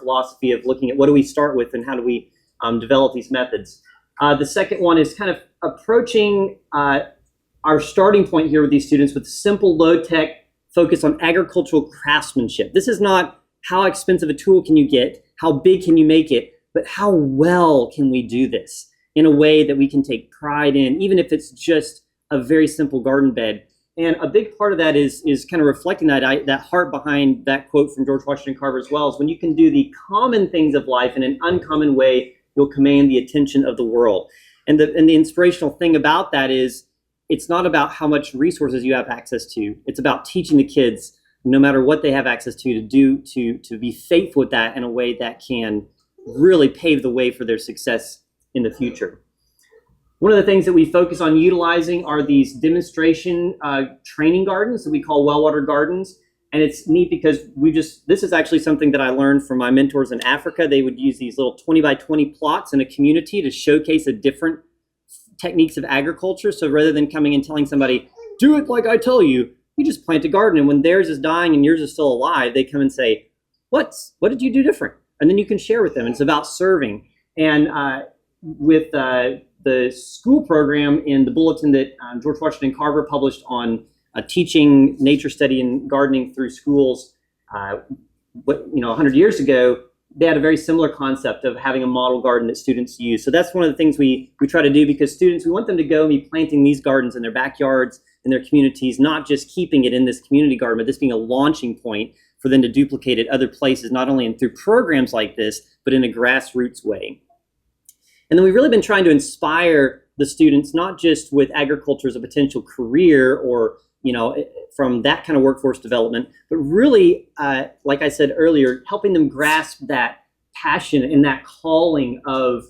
philosophy of looking at what do we start with and how do we develop these methods. The second one is kind of approaching our starting point here with these students with simple, low-tech focus on agricultural craftsmanship. This is not how expensive a tool can you get, how big can you make it, but how well can we do this in a way that we can take pride in, even if it's just a very simple garden bed. And a big part of that is kind of reflecting that heart behind that quote from George Washington Carver as well, is when you can do the common things of life in an uncommon way, you'll command the attention of the world. And the inspirational thing about that is it's not about how much resources you have access to. It's about teaching the kids, no matter what they have access to be faithful with that in a way that can really pave the way for their success in the future. One of the things that we focus on utilizing are these demonstration training gardens that we call well-water gardens. And it's neat because this is actually something that I learned from my mentors in Africa. They would use these little 20 by 20 plots in a community to showcase the different techniques of agriculture. So rather than coming and telling somebody, do it like I tell you, you just plant a garden. And when theirs is dying and yours is still alive, they come and say, what did you do different? And then you can share with them. It's about serving. And with the school program in the bulletin that George Washington Carver published on teaching nature study and gardening through schools, 100 years ago, they had a very similar concept of having a model garden that students use. So that's one of the things we try to do, because students, we want them to go and be planting these gardens in their backyards, in their communities, not just keeping it in this community garden, but this being a launching point for them to duplicate it other places, not only through programs like this, but in a grassroots way. And then we've really been trying to inspire the students, not just with agriculture as a potential career or, from that kind of workforce development, but really, like I said earlier, helping them grasp that passion and that calling of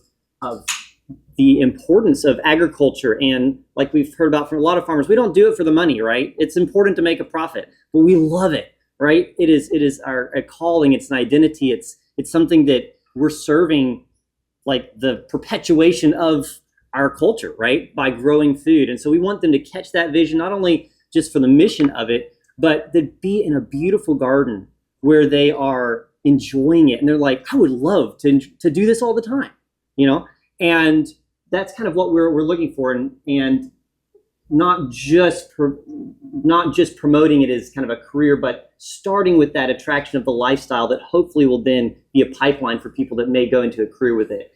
the importance of agriculture. And like we've heard about from a lot of farmers, we don't do it for the money, right? It's important to make a profit, but we love it, right? It is a calling. It's an identity. It's something that we're serving, like the perpetuation of our culture, right? By growing food. And so we want them to catch that vision, not only just for the mission of it, but to be in a beautiful garden where they are enjoying it. And they're like, I would love to do this all the time, and that's kind of what we're looking for. And not just promoting it as kind of a career, but starting with that attraction of the lifestyle that hopefully will then be a pipeline for people that may go into a career with it.